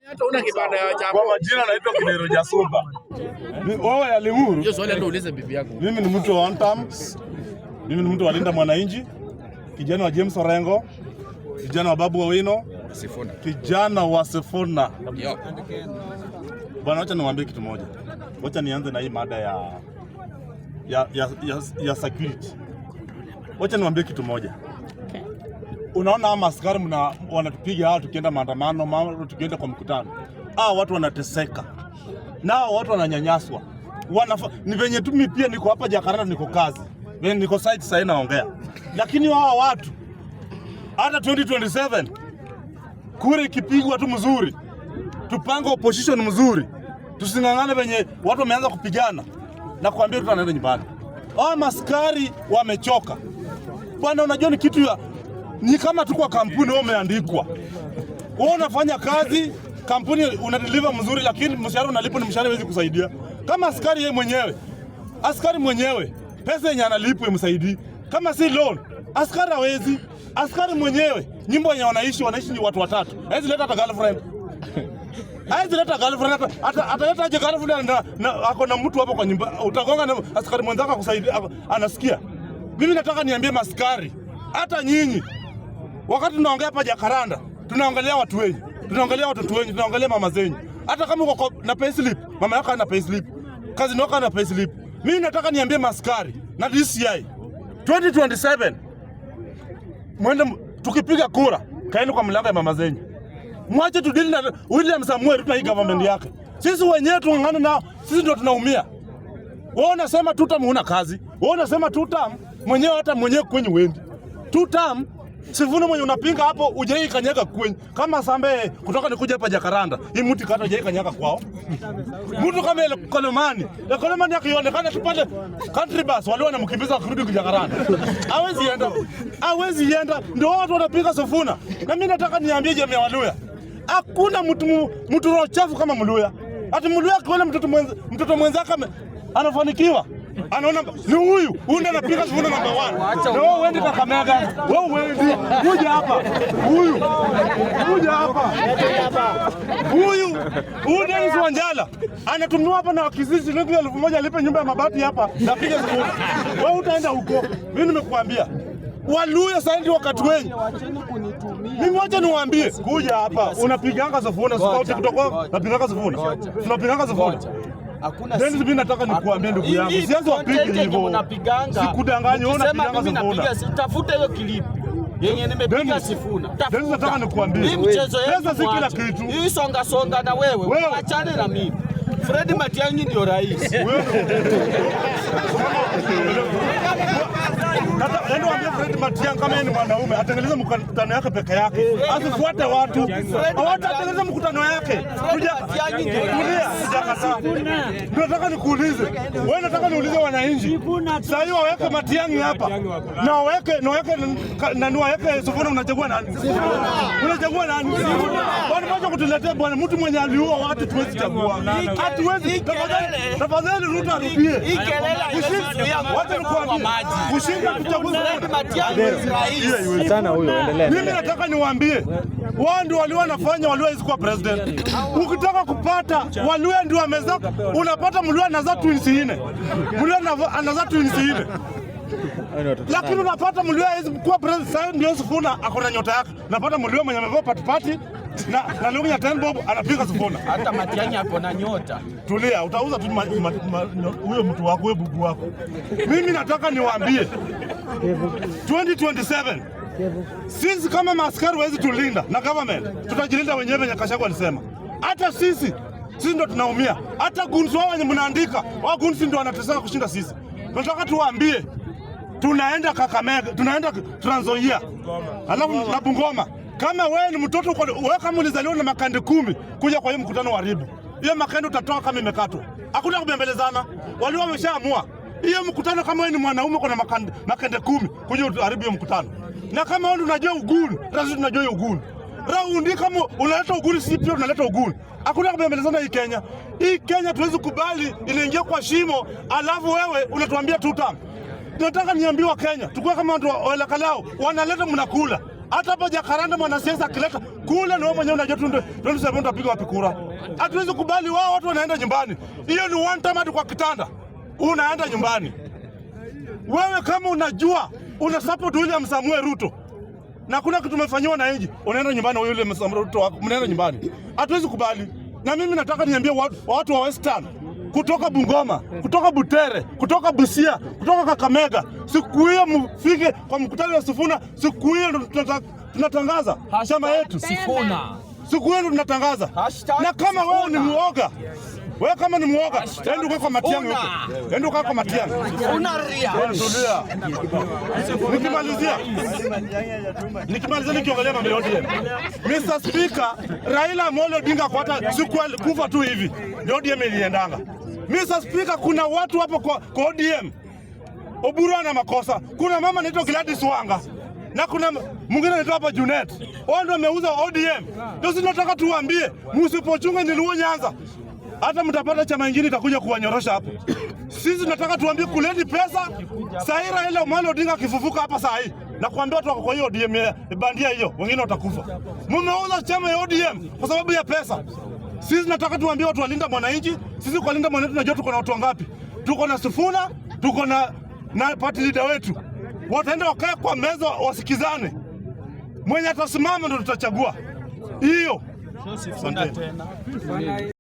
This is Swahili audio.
Hata una kibanda ya chako. Kwa majina naitwa Kidero Jasumba. Wewe ya Limuru. Hiyo swali ndio ulize bibi yako. Mimi ni mtu wa one term. Mimi ni mtu wa Linda Mwananchi. Kijana wa James Orengo. Kijana wa Babu Owino. Sifuna. Kijana wa Sifuna. Yo. Bwana, acha niwaambie kitu moja. Wacha nianze na hii mada ya security. Wacha niwaambie kitu moja. Unaona ama askari wanatupiga hao tukienda maandamano, tukienda kwa mkutano. Watu wanateseka. Nao watu wananyanyaswa. Ni venye tu mimi pia niko hapa Jakarta, niko kazi. Venye niko site sasa naongea. Lakini hao watu hata 2027 kura ikipigwa tu mzuri, tupange opposition mzuri, tusingangane venye watu wameanza kupigana na kuambia tutaenda nyumbani. Maskari wamechoka. Bwana, unajua ni kitu ni kama tu kwa kampuni wewe umeandikwa. Wewe unafanya kazi, kampuni unadeliver mzuri, lakini mshahara unalipwa ni mshahara hawezi kusaidia. Kama askari yeye mwenyewe, askari mwenyewe, pesa yenye analipwa imsaidii. Kama si loan, askari hawezi. Askari mwenyewe, nyumba yenye wanaishi ni watu watatu. Hawezi leta hata girlfriend. Hawezi leta girlfriend, ataleta aje girlfriend na ako na mtu hapo kwa nyumba. Utagonga na askari mwenzako akusaidia, anasikia. Mimi nataka niambie maskari, hata nyinyi wakati tunaongea hapa Jakaranda, tunaongelea watu wengi, tunaongelea watoto wengi, tunaongelea mama zenyu. Hata kama uko na payslip, mama yako ana payslip, kazi yako ana payslip. Mimi nataka niambie maskari na DCI 2027 mwende, tukipiga kura kaeni kwa mlango ya mama zenyu. Mwache tudili na William Samuel Ruto na hii government yake. Sisi wenyewe tuungane nao, sisi ndio tunaumia. Wewe unasema tutam huna kazi. Wewe unasema tutam mwenyewe hata mwenyewe kwenye wendi. Tutam Sifuna mwenye unapinga hapo ujai kanyaga kwenye. Kama Sambe kutoka nikuja hapa Jakaranda, hii mtu kata ujai kanyaga kwao. Mtu kama ile Kolomani akionekana tu pale country bus wale wanamkimbiza kurudi kwa Jakaranda. Hawezi enda. Ndio watu wanapiga Sifuna. Na mimi nataka niambie jamii ya Waluya. Hakuna mtu roho chafu kama Mluya. Ati Mluya akiona mtoto mwenzake anafanikiwa, anaona ni huyu ndio anapiga Sifuna namba 1. Na wewe uende Kakamega, wewe uende kuja hapa. Kuja hapa. Huyu Dennis Wanjala anatumiwa hapa na kisisi shilingi 1000 alipe nyumba ya mabati hapa na piga Sifuna. Wewe utaenda huko. Mimi nimekuambia Waluya sasa ndio wakati wenyu. Mimi wacha niwaambie, kuja hapa unapiganga Sifuna, scout kutoka unapiganga Sifuna. Tunapiganga Sifuna. Hakuna. Dennis, mimi nataka nikuambie ndugu yangu, sianze wapige hivyo. Sikudanganye, wewe unapiganga Sifuna. Tafuta hiyo clip yenye nimepiga Sifuna. Dennis, nataka nikuambie. Hii mchezo pesa si kila kitu. Hii songa na wewe. Achane na mimi. Fred Matiang'i ndio rais. Ndio ambia Fred Matiang'i kama ni mwanaume atengeleze mkutano yake peke yake. Asifuate watu. Hawatatengeleza mkutano yake. Ndio nataka nikuulize. Wewe nataka niulize wananchi. Sasa hiyo waweke Matiang'i hapa. Na waweke Sifuna, unachagua nani? Unachagua nani? Bwana, mmoja kutuletea bwana mtu mwenye aliua watu tuwezi chagua. Hatuwezi. Tafadhali Ruto arudie. Hii kelele wacha nikwambie. Kushinda kuchagua rais. Sana huyo, endelea. Mimi nataka niwaambie, wao ndio walio wanafanya Waluya hizo kwa president. Ukitaka kupata Waluya ndio wameza, unapata Mluya anazaa twins 4. Mluya anazaa twins 4. Lakini unapata Mluya hizo kwa president sasa ndio Sifuna akona nyota yake. Napata Mluya mwenye amevaa patipati na lungu ya 10 bob anapiga Sifuna. Hata Matiang'i akona nyota. Tulia, utauza tu huyo mtu wako, wewe bubu wako. Mimi nataka niwaambie 2027 sisi kama maaskari wawezi tulinda na government, tutajilinda wenyewe venye Gachagua alisema. Hata sisi ndio tunaumia. Hata gunzi wao wenye mnaandika, wao gunzi ndio wanateseka kushinda sisi. Tunataka tuwaambie tunaenda Kakamega, tunaenda Trans Nzoia, alafu na Bungoma. Kama wewe ni mtoto wewe, kama ulizaliwa na makande 10 kuja kwa hiyo mkutano wa Ribu, hiyo makande utatoa kama imekatwa. Hakuna kubembelezana. Walio wameshaamua. Hiyo mkutano kama wewe ni mwanaume kuna makande 10 kuja uharibu hiyo mkutano. Na kama wewe unajua uguni, sisi tunajua hiyo uguni. Raundi kama unaleta uguni, sisi pia tunaleta uguni. Hakuna kubembelezana hii Kenya. Hii Kenya tuwezi kubali inaingia kwa shimo, alafu wewe unatuambia tutam. Tunataka niambiwa Kenya, tukua kama watu wa Kalao, wanaleta mnakula. Hata hapo Jacaranda mwanasiasa akileta kule na wewe mwenyewe unajua tunde sasa utapiga wapi kura. Hatuwezi kubali wao watu wanaenda nyumbani. Hiyo ni one time hadi kwa kitanda. Unaenda nyumbani. Wewe kama unajua una support William Samuel Ruto na kuna kitu umefanywa na nchi, unaenda nyumbani wewe William Samuel Ruto wako, mnaenda nyumbani. Hatuwezi kubali. Na mimi nataka niambie watu wa Western, kutoka Bungoma, kutoka Butere, kutoka Busia, kutoka Kakamega, siku hiyo mfike kwa mkutano wa Sifuna, siku hiyo tunatangaza chama yetu Sifuna. Siku hiyo tunatangaza. Na kama wewe ni muoga, kama ni muoga, enda kwa Matiang'i huko. Enda kwa Matiang'i. Unaria. Nikimalizia nikiongelea mambo ya ODM. Mr. Speaker, Raila Amolo Odinga kwa hata siku kufa tu hivi. Ndio ODM iliendanga. Mr. Speaker, kuna watu hapo kwa ODM. Oburu ana makosa. Kuna mama anaitwa Gladys Wanga. Na kuna mwingine anaitwa hapa Junet. Wao ndio wameuza ODM. Ndio sisi tunataka tuwaambie, msipochunga Luo Nyanza, hata mtapata chama kingine itakuja kuwanyorosha hapo. Sisi tunataka tuambie kuleni pesa. Sahi Raila Amolo Odinga akifufuka hapa sahi, na kuambia watu wako kwa hiyo ODM bandia hiyo, wengine watakufa. Mmeuza chama ya ODM kwa sababu ya pesa. Sisi tunataka tuambie watu walinda mwananchi. Sisi kwa linda mwananchi tunajua tuko na watu wangapi. Tuko na Sifuna, tuko na party leader wetu. Wataenda wakae kwa meza wasikizane. Mwenye atasimama ndo tutachagua. Hiyo. Sifuna tena.